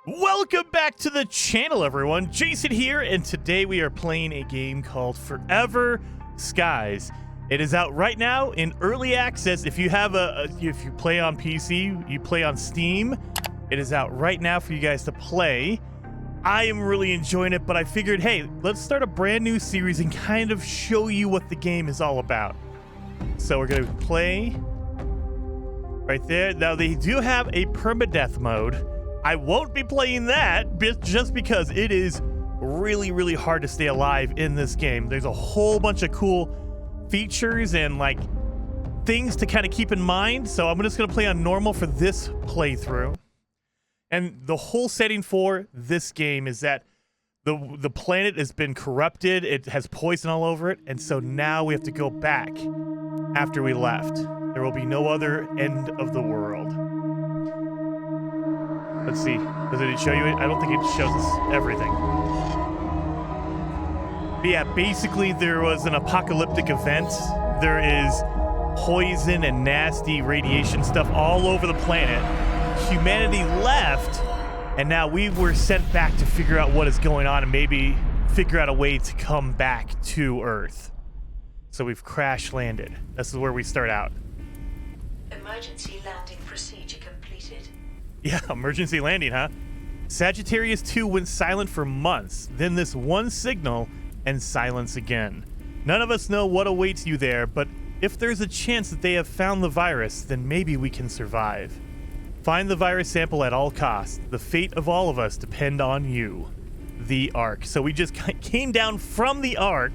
Welcome back to the channel, everyone. Jason here, and today we are playing a game called Forever Skies. It is out right now in early access. If you have if you play on PC, you play on Steam, it is out right now for you guys to play. I am really enjoying it, but I figured, hey, let's start a brand new series and kind of show you what the game is all about. So we're gonna play right there. Now they do have a permadeath mode. I won't be playing that just because it is really hard to stay alive in this game. There's a whole bunch of cool features and like things to kind of keep in mind. So I'm just going to play on normal for this playthrough. And the whole setting for this game is that the planet has been corrupted. It has poison all over it. And so now we have to go back after we left. There will be no other end of the world. Let's see. Does it show you it? I don't think it shows us everything. But yeah, basically there was an apocalyptic event. There is poison and nasty radiation stuff all over the planet. Humanity left, and now we were sent back to figure out what is going on and maybe figure out a way to come back to Earth. So we've crash landed. This is where we start out. Emergency landing procedure completed. Yeah, emergency landing, huh? Sagittarius 2 went silent for months, then this one signal and silence again. None of us know what awaits you there, but if there's a chance that they have found the virus, then maybe we can survive. Find the virus sample at all costs. The fate of all of us depend on you. The Ark. So we just came down from the Ark.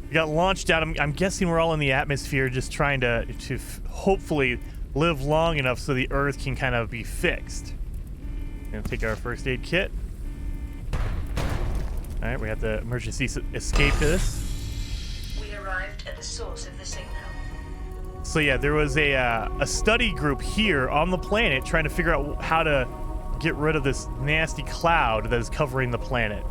We got launched out. I'm guessing we're all in the atmosphere just trying to hopefully live long enough so the Earth can kind of be fixed. Gonna take our first aid kit. All right, we have the emergency escape to this. We arrived at the source of the signal. So yeah, there was a study group here on the planet trying to figure out how to get rid of this nasty cloud that is covering the planet.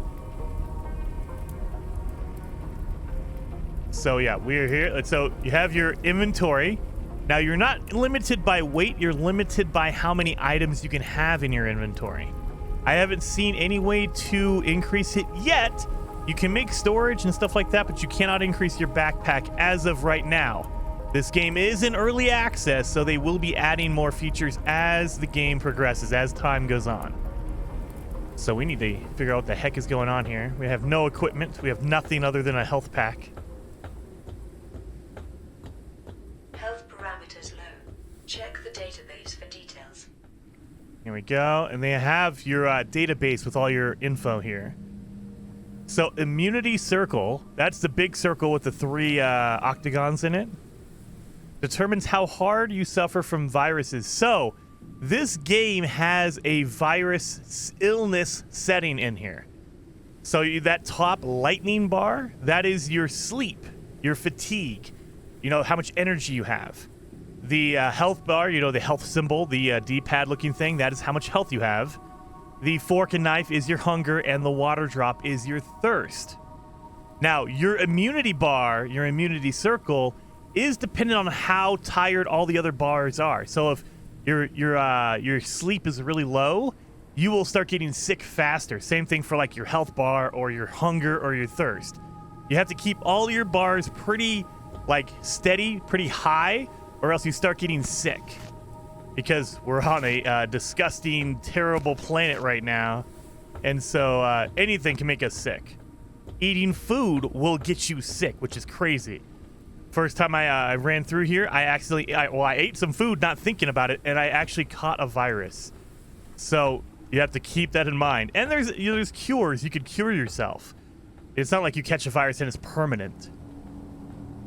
So yeah, we're here. So you have your inventory. Now, you're not limited by weight, you're limited by how many items you can have in your inventory. I haven't seen any way to increase it yet. You can make storage and stuff like that, but you cannot increase your backpack as of right now. This game is in early access, so they will be adding more features as the game progresses, as time goes on. So we need to figure out what the heck is going on here. We have no equipment. We have nothing other than a health pack. Check the database for details. Here we go. And they have your database with all your info here. So immunity circle, that's the big circle with the 3 octagons in it, determines how hard you suffer from viruses. So this game has a virus illness setting in here. So that top lightning bar, that is your sleep, your fatigue, how much energy you have. The health bar, the health symbol, the D-pad looking thing, that is how much health you have. The fork and knife is your hunger, and the water drop is your thirst. Now, your immunity bar, your immunity circle, is dependent on how tired all the other bars are. So if your sleep is really low, you will start getting sick faster. Same thing for like your health bar or your hunger or your thirst. You have to keep all your bars pretty steady, pretty high, or else you start getting sick, because we're on a disgusting, terrible planet right now, and so anything can make us sick. Eating food will get you sick, which is crazy. First time I ran through here, I ate some food not thinking about it, and I actually caught a virus. So you have to keep that in mind. And there's cures. You could cure yourself. It's not like you catch a virus and it's permanent.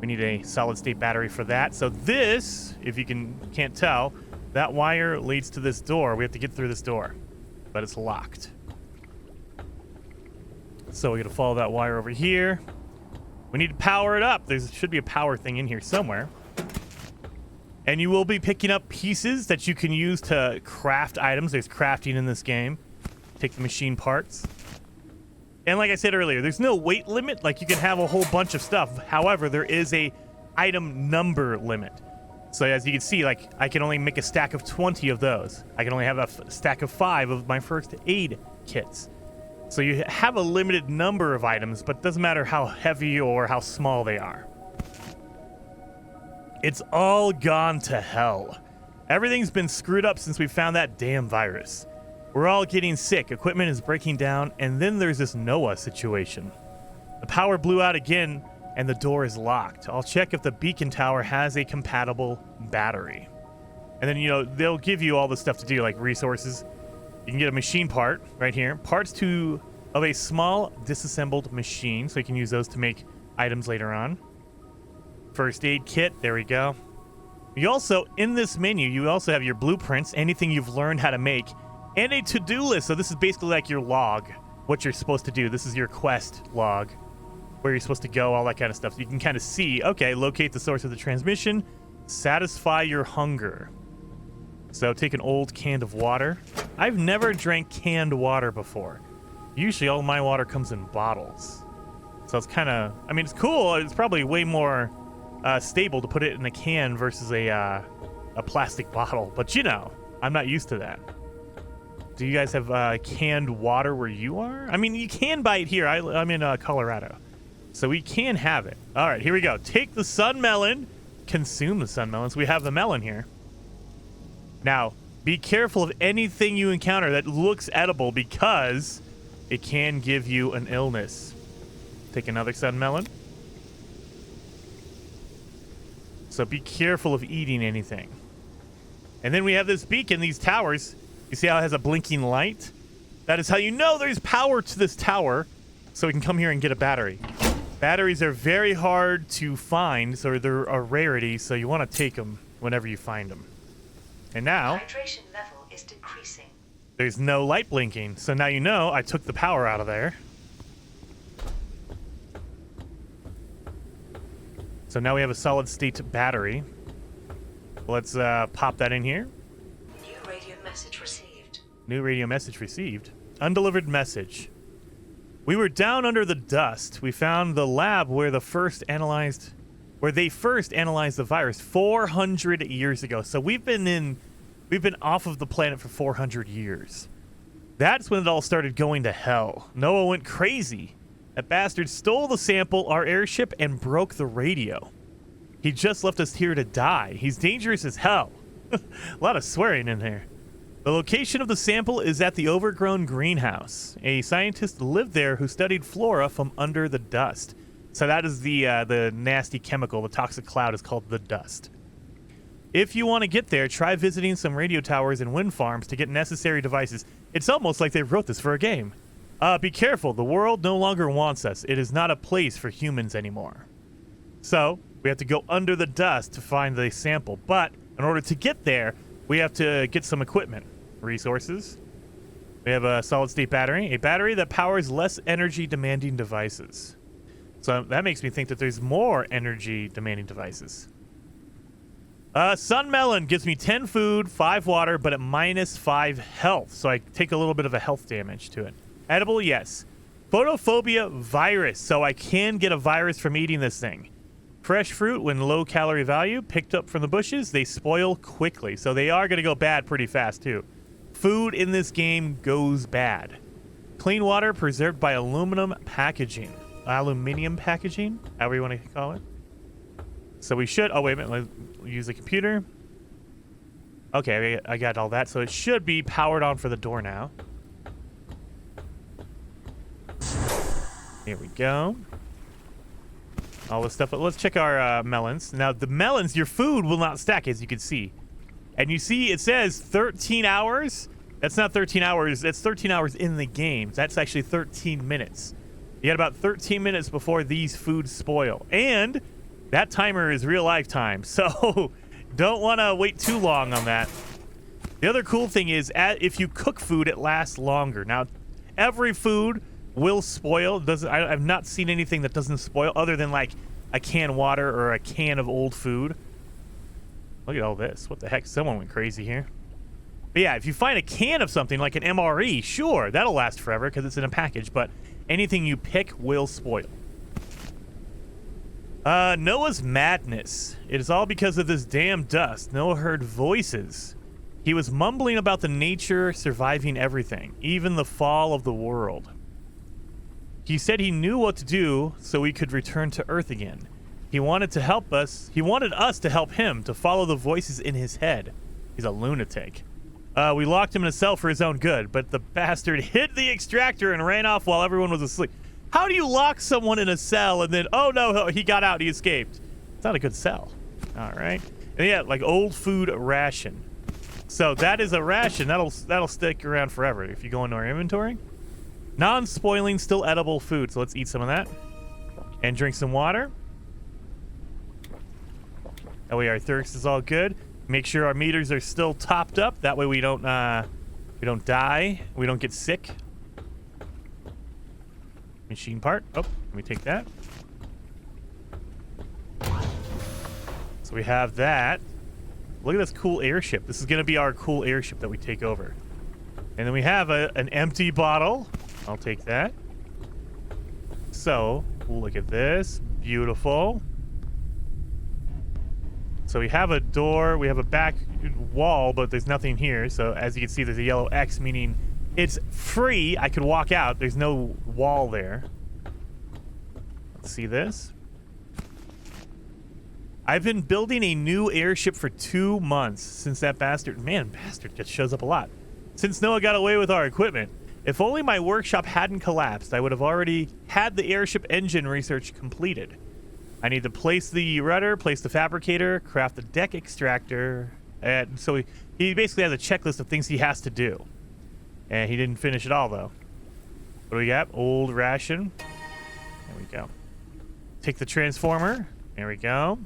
We need a solid state battery for that. So this, if you can't tell, that wire leads to this door. We have to get through this door, but it's locked. So we're gonna follow that wire over here. We need to power it up. There should be a power thing in here somewhere. And you will be picking up pieces that you can use to craft items. There's crafting in this game. Take the machine parts. And like I said earlier, there's no weight limit. Like, you can have a whole bunch of stuff. However, there is a item number limit. So as you can see, like, I can only make a stack of 20 of those. I can only have a stack of 5 of my first aid kits. So you have a limited number of items, but it doesn't matter how heavy or how small they are. It's all gone to hell. Everything's been screwed up since we found that damn virus. We're all getting sick, equipment is breaking down, and then there's this Noah situation. The power blew out again, and the door is locked. I'll check if the beacon tower has a compatible battery. And then, you know, they'll give you all the stuff to do, like resources. You can get a machine part right here. Parts of a small disassembled machine, so you can use those to make items later on. First aid kit, there we go. You also, in this menu, you also have your blueprints, anything you've learned how to make, and a to-do list. So this is basically like your log, what you're supposed to do. This is your quest log, where you're supposed to go, all that kind of stuff. So you can kind of see, okay, locate the source of the transmission, satisfy your hunger. So take an old can of water. I've never drank canned water before. Usually all my water comes in bottles. So it's kind of, I mean, it's cool. It's probably way more stable to put it in a can versus a plastic bottle. But you know, I'm not used to that. Do you guys have canned water where you are? I mean, you can buy it here. I'm in Colorado. So we can have it. All right, here we go. Take the sun melon. Consume the sun melons. We have the melon here. Now, be careful of anything you encounter that looks edible because it can give you an illness. Take another sun melon. So be careful of eating anything. And then we have this beacon, these towers. You see how it has a blinking light? That is how you know there's power to this tower, so we can come here and get a battery. Batteries are very hard to find, so they're a rarity, so you want to take them whenever you find them. And now, Hydration level is decreasing. there's no light blinking, so now you know I took the power out of there. So now we have a solid state battery. Let's pop that in here. New radio message received. New radio message received. Undelivered message. We were down under the dust. We found the lab where they first analyzed the virus 400 years ago. So we've been off of the planet for 400 years. That's when it all started going to hell. Noah went crazy. That bastard stole the sample, our airship, and broke the radio. He just left us here to die. He's dangerous as hell. A lot of swearing in there. The location of the sample is at the overgrown greenhouse. A scientist lived there who studied flora from under the dust. So that is the nasty chemical, the toxic cloud is called the dust. If you want to get there, try visiting some radio towers and wind farms to get necessary devices. It's almost like they wrote this for a game. Be careful, the world no longer wants us. It is not a place for humans anymore. So, we have to go under the dust to find the sample. But, in order to get there, we have to get some equipment. Resources. We have a solid-state battery. A battery that powers less energy-demanding devices. So, that makes me think that there's more energy-demanding devices. Sun Melon gives me 10 food, 5 water, but at minus 5 health. So, I take a little bit of a health damage to it. Edible, yes. Photophobia virus, so I can get a virus from eating this thing. Fresh fruit, when low calorie value, picked up from the bushes, they spoil quickly. So they are going to go bad pretty fast, too. Food in this game goes bad. Clean water preserved by aluminum packaging. Aluminium packaging, however you want to call it. So we should... Oh, wait a minute. Let's use the computer. Okay, I got all that. So it should be powered on for the door now. Here we go. All this stuff. Let's check our melons. Now, the melons, your food will not stack, as you can see. And you see, it says 13 hours. That's not 13 hours. That's 13 hours in the game. That's actually 13 minutes. You got about 13 minutes before these foods spoil. And that timer is real life time. So don't want to wait too long on that. The other cool thing is, if you cook food, it lasts longer. Now, every food will spoil. I've not seen anything that doesn't spoil other than like a can of water or a can of old food. Look at all this. What the heck? Someone went crazy here. But yeah, if you find a can of something like an MRE, sure, that'll last forever because it's in a package, but anything you pick will spoil. Noah's madness. It is all because of this damn dust. Noah heard voices. He was mumbling about the nature surviving everything, even the fall of the world. He said he knew what to do so we could return to Earth again. He wanted to help us. He wanted us to help him, to follow the voices in his head. He's a lunatic. We locked him in a cell for his own good, but the bastard hit the extractor and ran off while everyone was asleep. How do you lock someone in a cell and then, oh no, he got out, he escaped? It's not a good cell. All right. And yeah, like old food ration. So that is a ration. That'll stick around forever if you go into our inventory. Non-spoiling, still edible food. So let's eat some of that. And drink some water. That way our thirst is all good. Make sure our meters are still topped up. That way we don't die. We don't get sick. Machine part. Oh, let me take that. So we have that. Look at this cool airship. This is going to be our cool airship that we take over. And then we have an empty bottle. I'll take that. So, look at this. Beautiful. So we have a door. We have a back wall, but there's nothing here. So as you can see, there's a yellow X, meaning it's free. I could walk out. There's no wall there. Let's see this. I've been building a new airship for 2 months since that bastard just shows up a lot. Since Noah got away with our equipment. If only my workshop hadn't collapsed, I would have already had the airship engine research completed. I need to place the rudder, place the fabricator, craft the deck extractor. And so he basically has a checklist of things he has to do. And he didn't finish it all, though. What do we got? Old ration. There we go. Take the transformer. There we go.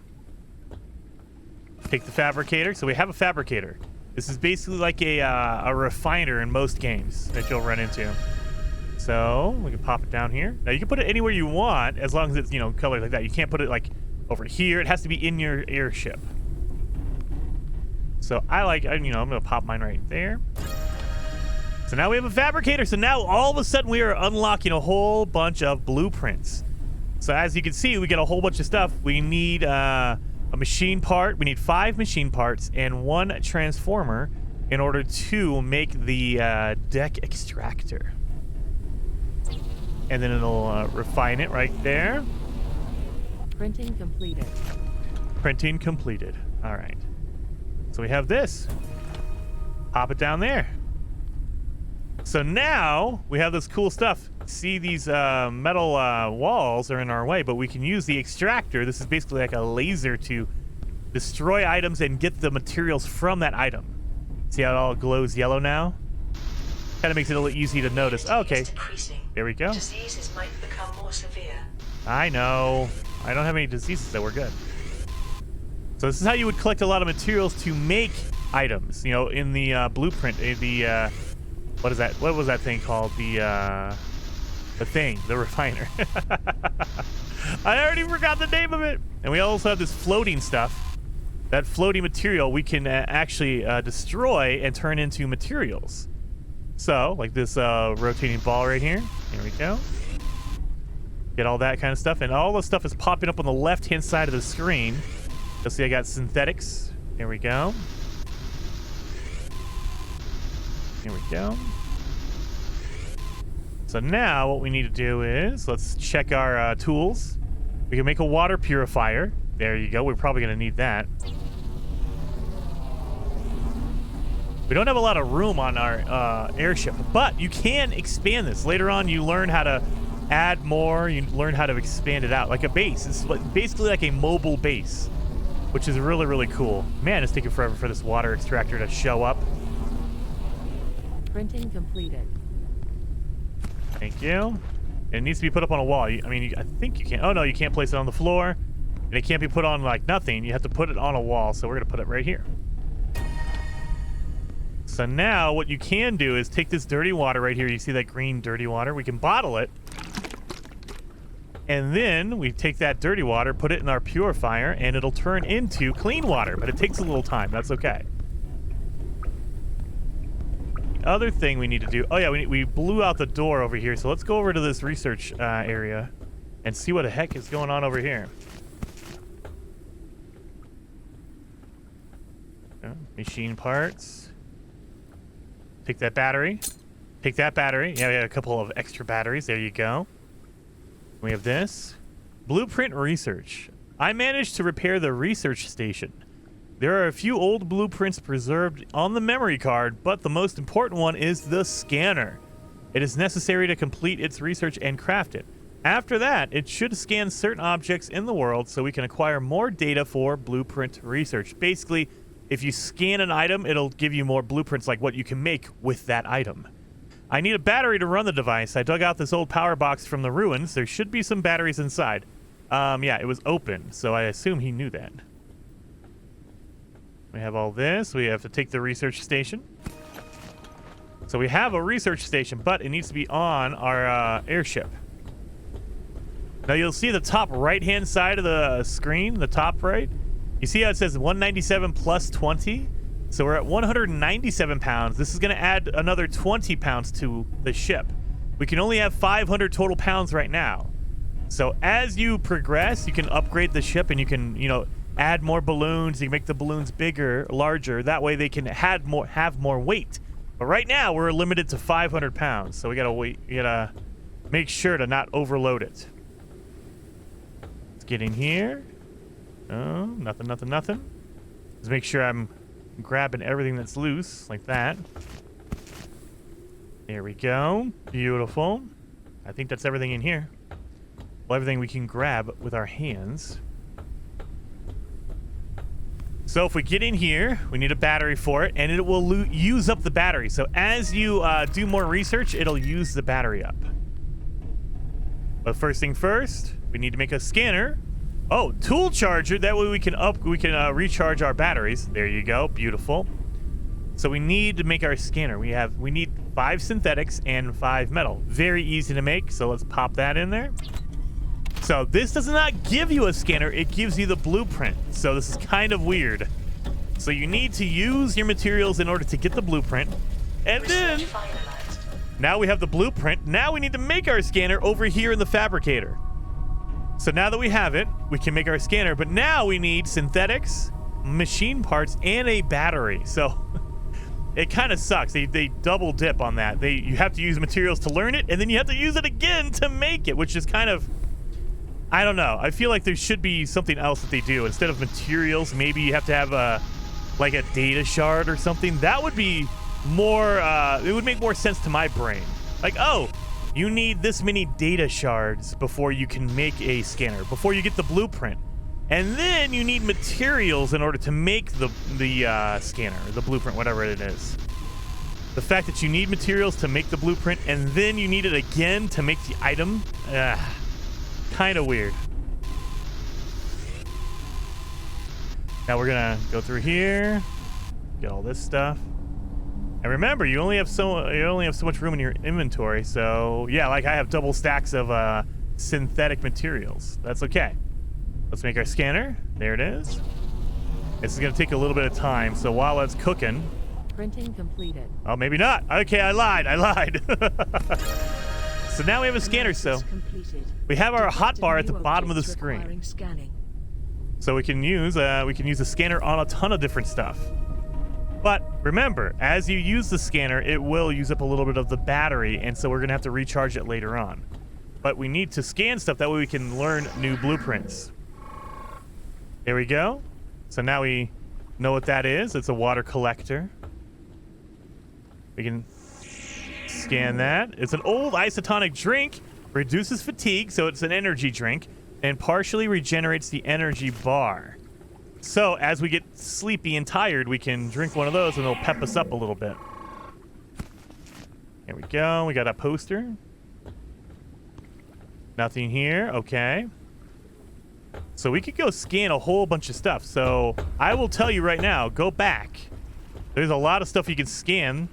Take the fabricator. So we have a fabricator. This is basically like a refiner in most games that you'll run into. So we can pop it down here. Now you can put it anywhere you want as long as it's, colored like that. You can't put it like over here. It has to be in your airship. So I'm going to pop mine right there. So now we have a fabricator. So now all of a sudden we are unlocking a whole bunch of blueprints. So as you can see, we get a whole bunch of stuff. We need a machine part. We need 5 machine parts and 1 transformer in order to make the deck extractor. And then it'll refine it right there. Printing completed. Printing completed. All right. So we have this. Pop it down there. So now we have this cool stuff. See, these metal walls are in our way, but we can use the extractor. This is basically like a laser to destroy items and get the materials from that item. See how it all glows yellow now? Kind of makes it a little easy to notice. Oh, okay. There we go. Diseases might become more severe. I know. I don't have any diseases, so we're good. So this is how you would collect a lot of materials to make items. In the blueprint, what is that? What was that thing called? The refiner. I already forgot the name of it. And we also have this floating stuff. That floating material we can actually destroy and turn into materials. So, like this rotating ball right here. Here we go. Get all that kind of stuff. And all the stuff is popping up on the left-hand side of the screen. You'll see I got synthetics. There we go. Here we go. So now what we need to do is, let's check our tools. We can make a water purifier. There you go. We're probably going to need that. We don't have a lot of room on our airship, but you can expand this. Later on, you learn how to add more. You learn how to expand it out like a base. It's basically like a mobile base, which is really, really cool. Man, it's taking forever for this water extractor to show up. Printing completed. Thank you. It needs to be put up on a wall. I think you can. Oh, no, you can't place it on the floor. And it can't be put on like nothing. You have to put it on a wall. So we're going to put it right here. So now what you can do is take this dirty water right here. You see that green dirty water? We can bottle it. And then we take that dirty water, put it in our purifier, and it'll turn into clean water. But it takes a little time. That's okay. The other thing we need to do... Oh, yeah, we blew out the door over here. So let's go over to this research area and see what the heck is going on over here. Machine parts. Take that battery. Take that battery. Yeah, we have a couple of extra batteries. There you go. We have this. Blueprint research. I managed to repair the research station. There are a few old blueprints preserved on the memory card, but the most important one is the scanner. It is necessary to complete its research and craft it. After that, it should scan certain objects in the world so we can acquire more data for blueprint research. Basically, if you scan an item, it'll give you more blueprints like what you can make with that item. I need a battery to run the device. I dug out this old power box from the ruins. There should be some batteries inside. Yeah, it was open, so I assume he knew that. We have all this. We have to take the research station. So we have a research station, but it needs to be on our airship. Now you'll see the top right-hand side of the screen, the top right. You see how it says 197 plus 20? So we're at 197 pounds. This is going to add another 20 pounds to the ship. We can only have 500 total pounds right now. So as you progress, you can upgrade the ship and you can, add more balloons. You can make the balloons bigger, larger. That way they can have more weight. But right now we're limited to 500 pounds. So we got to wait. You got to make sure to not overload it. Let's get in here. Oh, nothing. Let's make sure I'm grabbing everything that's loose, like that. There we go. Beautiful. I think that's everything in here. Well, everything we can grab with our hands. So if we get in here, we need a battery for it, and it will use up the battery. So as you do more research, it'll use the battery up. But first thing first, we need to make a scanner. Oh, tool charger. That way we can recharge our batteries. There you go. Beautiful. So we need to make our scanner. We need 5 synthetics and 5 metal. Very easy to make. So let's pop that in there. So this does not give you a scanner. It gives you the blueprint. So this is kind of weird. So you need to use your materials in order to get the blueprint. And then now we have the blueprint. Now we need to make our scanner over here in the fabricator. So now that we have it, we can make our scanner, but now we need synthetics, machine parts, and a battery. So it kind of sucks. They double dip on that. You have to use materials to learn it, and then you have to use it again to make it, which is kind of, I don't know. I feel like there should be something else that they do. Instead of materials, maybe you have to have a data shard or something. That would be more, it would make more sense to my brain. Like, oh, you need this many data shards before you can make a scanner, before you get the blueprint. And then you need materials in order to make the scanner, the blueprint, whatever it is. The fact that you need materials to make the blueprint and then you need it again to make the item, kind of weird. Now we're going to go through here, get all this stuff. And remember, you only have so much room in your inventory, so yeah, like I have double stacks of synthetic materials. That's okay. Let's make our scanner. There it is. This is gonna take a little bit of time, so while that's cooking. Printing completed. Oh, maybe not. Okay, I lied. So now we have a scanner, so we have our hotbar at the bottom of the screen. So we can use a scanner on a ton of different stuff. But remember, as you use the scanner, it will use up a little bit of the battery, and so we're going to have to recharge it later on. But we need to scan stuff, that way we can learn new blueprints. There we go. So now we know what that is. It's a water collector. We can scan that. It's an old isotonic drink, reduces fatigue, so it's an energy drink, and partially regenerates the energy bar. So, as we get sleepy and tired, we can drink one of those and it'll pep us up a little bit. There we go. We got a poster. Nothing here. Okay. So, we could go scan a whole bunch of stuff. So, I will tell you right now, go back. There's a lot of stuff you can scan,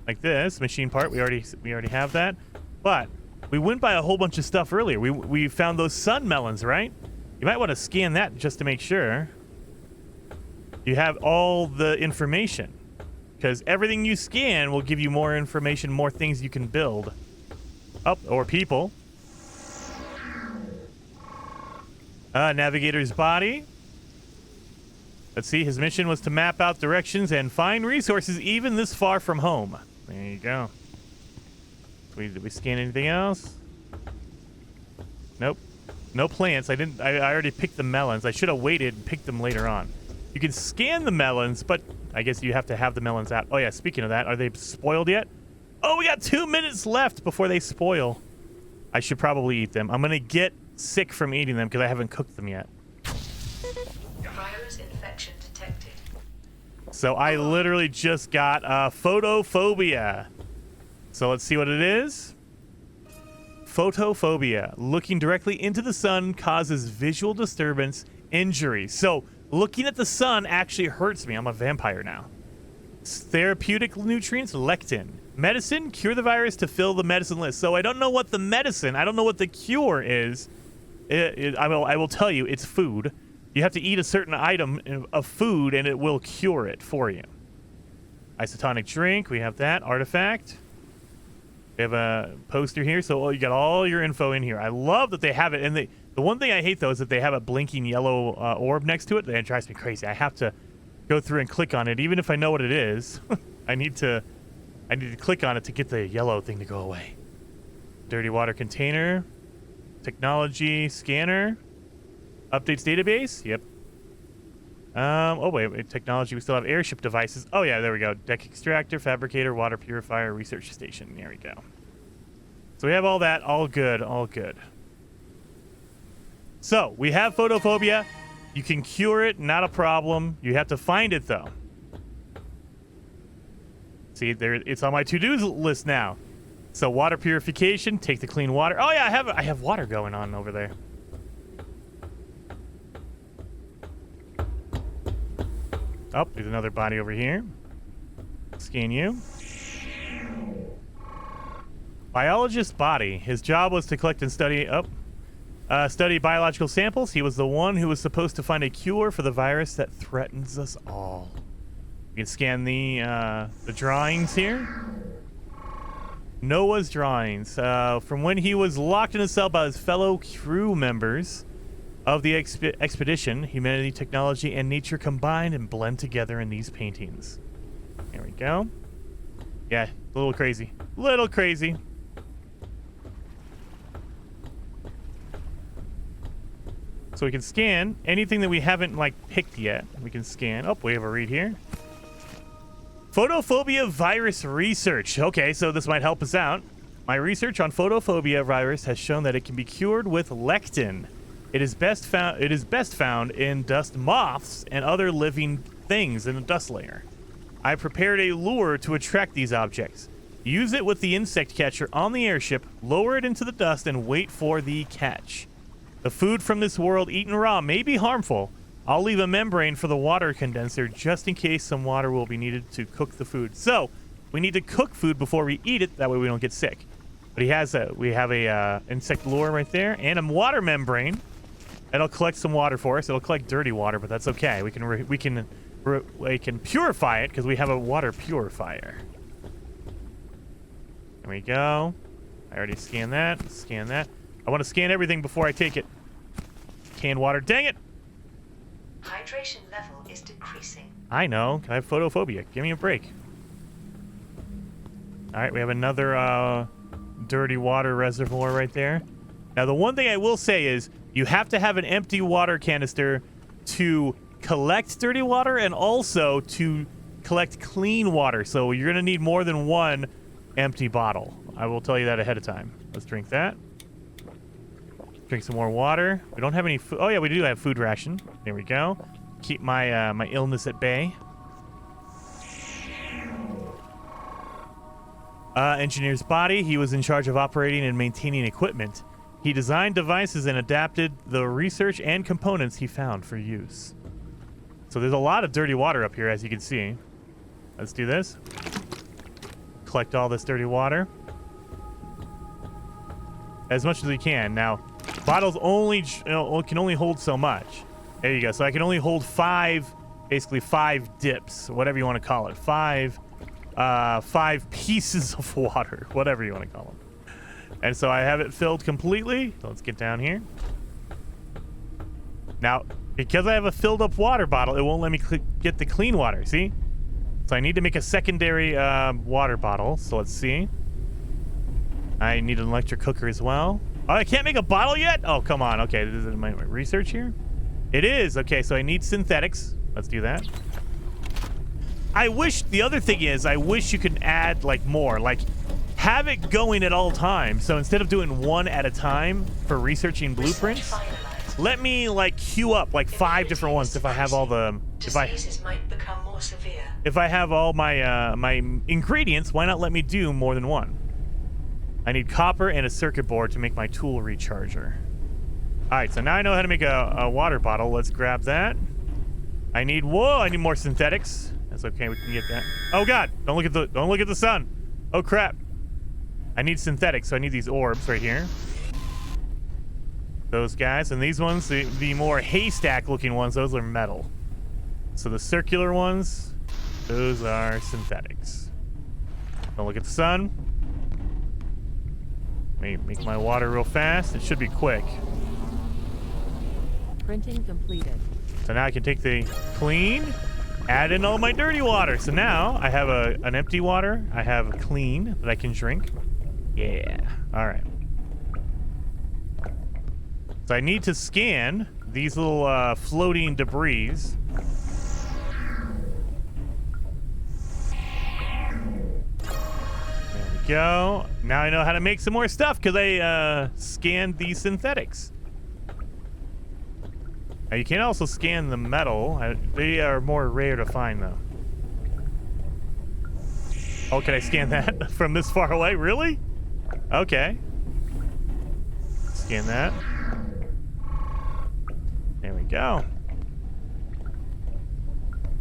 like this. Machine part, we already have that. But, we went by a whole bunch of stuff earlier. We found those sun melons, right? You might want to scan that just to make sure you have all the information, because everything you scan will give you more information, more things you can build. Oh, or people. Navigator's body. Let's see. His mission was to map out directions and find resources even this far from home. There you go. Did we scan anything else? Nope. No plants. I already picked the melons. I should have waited and picked them later on. You can scan the melons, but I guess you have to have the melons out. Oh yeah, speaking of that, are they spoiled yet? Oh, we got 2 minutes left before they spoil. I should probably eat them. I'm gonna get sick from eating them because I haven't cooked them yet. Virus infection detected. So I literally just got photophobia. So let's see what it is. Photophobia. Looking directly into the sun causes visual disturbance, injury. So looking at the sun actually hurts me. I'm a vampire now. Therapeutic nutrients, lectin. Medicine, cure the virus to fill the medicine list. So I don't know what the medicine, I don't know what the cure is. I will tell you, it's food. You have to eat a certain item of food and it will cure it for you. Isotonic drink, we have that. Artifact. We have a poster here, so you got all your info in here. I love that they have it. And the one thing I hate, though, is that they have a blinking yellow orb next to it. That drives me crazy. I have to go through and click on it, even if I know what it is. I need to click on it to get the yellow thing to go away. Dirty water container. Technology scanner. Updates database. Yep. Oh, wait. Technology. We still have airship devices. Oh, yeah. There we go. Deck extractor, fabricator, water purifier, research station. There we go. So we have all that. All good. All good. So we have photophobia. You can cure it. Not a problem. You have to find it, though. See, there. It's on my to-do list now. So water purification. Take the clean water. Oh, yeah. I have water going on over there. Oh, there's another body over here. Scan you. Biologist body. His job was to collect and study study biological samples. He was the one who was supposed to find a cure for the virus that threatens us all. You can scan the drawings here. Noah's drawings. From when he was locked in a cell by his fellow crew members of the expedition, humanity, technology, and nature combined and blend together in these paintings. There we go. Yeah, a little crazy. Little crazy. So we can scan anything that we haven't, picked yet. We can scan. Oh, we have a read here. Photophobia virus research. Okay, so this might help us out. My research on photophobia virus has shown that it can be cured with lectin. It is best found in dust moths and other living things in the dust layer. I prepared a lure to attract these objects. Use it with the insect catcher on the airship, lower it into the dust, and wait for the catch. The food from this world eaten raw may be harmful. I'll leave a membrane for the water condenser just in case some water will be needed to cook the food. So, we need to cook food before we eat it, that way we don't get sick. But we have a insect lure right there, and a water membrane. It'll collect some water for us. It'll collect dirty water, but that's okay. We can purify it because we have a water purifier. There we go. I already scanned that. Scan that. I want to scan everything before I take it. Canned water. Dang it! Hydration level is decreasing. I know. I have photophobia. Give me a break. All right, we have another dirty water reservoir right there. Now, the one thing I will say is you have to have an empty water canister to collect dirty water and also to collect clean water. So you're going to need more than one empty bottle. I will tell you that ahead of time. Let's drink that. Drink some more water. We don't have any food. Oh, yeah, we do have food ration. There we go. Keep my my illness at bay. Engineer's body. He was in charge of operating and maintaining equipment. He designed devices and adapted the research and components he found for use. So there's a lot of dirty water up here, as you can see. Let's do this. Collect all this dirty water. As much as we can. Now, bottles can only hold so much. There you go. So I can only hold basically five dips, whatever you want to call it. Five pieces of water, whatever you want to call them. And so I have it filled completely. So let's get down here. Now, Because I have a filled up water bottle, it won't let me get the clean water, see? So I need to make a secondary water bottle. So let's see. I need an electric cooker as well. Oh, I can't make a bottle yet? Oh, come on. Okay, this is my research here. It is. Okay, so I need synthetics. Let's do that. I wish, the other thing is, I wish you could add, like, more. Like, have it going at all times. So instead of doing one at a time for researching blueprints, let me, like, queue up, like, 5 different ones if I have all the... Diseases might become more severe. If I have all my my ingredients, why not let me do more than one? I need copper and a circuit board to make my tool recharger. All right, so now I know how to make a water bottle. Let's grab that. I need I need more synthetics. That's okay. We can get that. Oh God! Don't look at the sun. Oh crap! I need synthetics, so I need these orbs right here. Those guys, and these ones, the more haystack-looking ones, those are metal. So the circular ones, those are synthetics. Don't look at the sun. Make my water real fast. It should be quick. Printing completed. So now I can take the clean, add in all my dirty water. So now I have an empty water. I have a clean that I can drink. Yeah. All right. So I need to scan these little floating debris. Go. Now I know how to make some more stuff because I scanned these synthetics. Now you can also scan the metal. They are more rare to find though. Oh, can I scan that from this far away? Really? Okay. Scan that. There we go.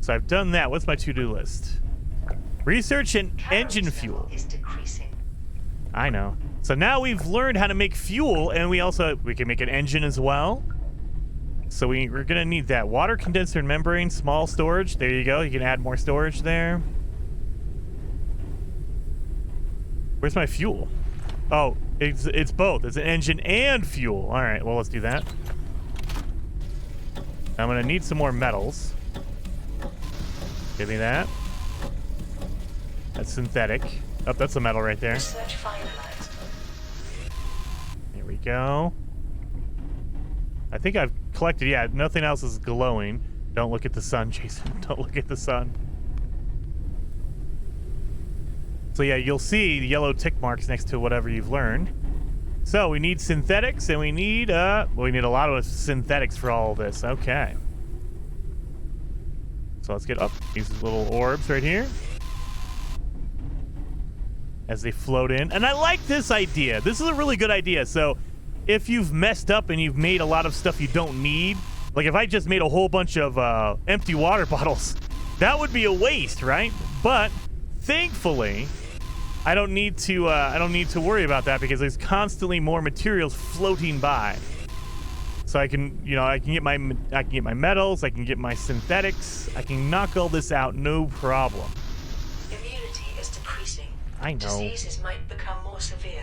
So I've done that. What's my to-do list? Research and engine fuel. Is decreasing. I know. So now we've learned how to make fuel, and we can make an engine as well. So we're gonna need that water condenser and membrane, small storage. There you go. You can add more storage there. Where's my fuel? Oh, it's both. It's an engine and fuel. All right. Well, let's do that. I'm gonna need some more metals. Give me that. That's synthetic. Oh, that's a metal right there. Research finalized. There we go. I think I've collected, yeah, nothing else is glowing. Don't look at the sun, Jason. Don't look at the sun. So yeah, you'll see the yellow tick marks next to whatever you've learned. So we need synthetics, and we need, we need a lot of synthetics for all of this. Okay. So let's get up these little orbs right here as they float in. And I like this idea. This is a really good idea. So if you've messed up and you've made a lot of stuff you don't need, like if I just made a whole bunch of empty water bottles, that would be a waste, right? But thankfully, I don't need to worry about that because there's constantly more materials floating by. So I can get my metals, I can get my synthetics, I can knock all this out, no problem. Immunity is decreasing. I know. Diseases might become more severe.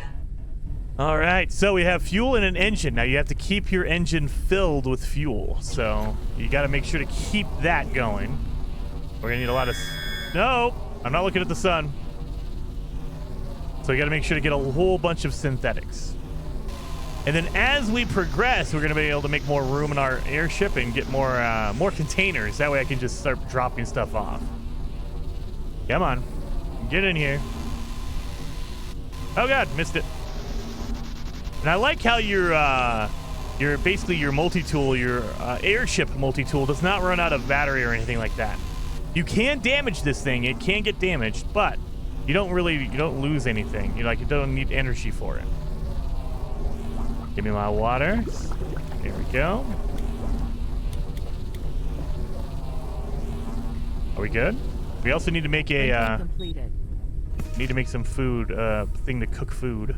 All right, so we have fuel and an engine. Now you have to keep your engine filled with fuel. So you got to make sure to keep that going. We're gonna need a lot of. No, I'm not looking at the sun. So you got to make sure to get a whole bunch of synthetics. And then as we progress, we're going to be able to make more room in our airship and get more containers. That way I can just start dropping stuff off. Come on. Get in here. Oh, God. Missed it. And I like how your basically your multi-tool, your airship multi-tool does not run out of battery or anything like that. You can damage this thing. It can get damaged, but you don't lose anything. You don't need energy for it. Give me my water. There we go. Are we good? We also need to make a completed. need to make some food, thing to cook food.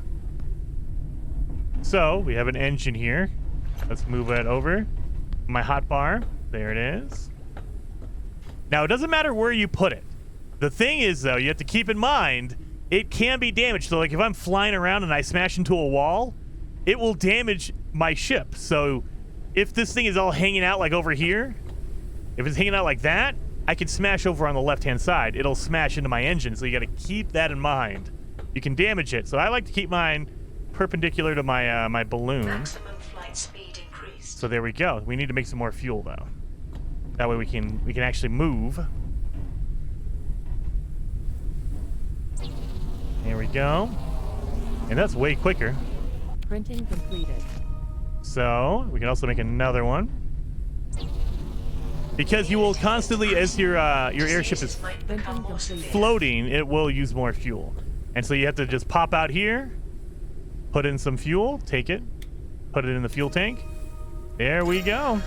So we have an engine here. Let's move it over. My hot bar. There it is. Now it doesn't matter where you put it. The thing is, though, you have to keep in mind it can be damaged. So like if I'm flying around and I smash into a wall, it will damage my ship. So if this thing is all hanging out like over here, if it's hanging out like that, I can smash over on the left-hand side. It'll smash into my engine, so you got to keep that in mind. You can damage it, so I like to keep mine perpendicular to my my balloon. Maximum flight speed increased. So there we go. We need to make some more fuel though. That way we can actually move. There we go. And that's way quicker. Printing completed. So we can also make another one. Because you will constantly, as your airship is Might become more severe. floating, it will use more fuel. And so you have to just pop out here, put in some fuel, take it, put it in the fuel tank. There we go.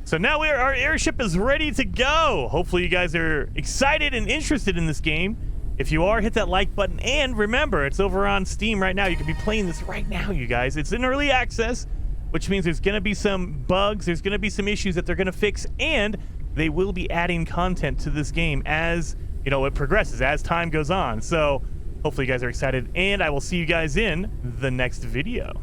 So now our airship is ready to go. Hopefully you guys are excited and interested in this game. If you are, hit that like button. And remember, it's over on Steam right now. You can be playing this right now, you guys. It's in early access, which means there's going to be some bugs. There's going to be some issues that they're going to fix. And they will be adding content to this game as, you know, it progresses, as time goes on. So hopefully you guys are excited. And I will see you guys in the next video.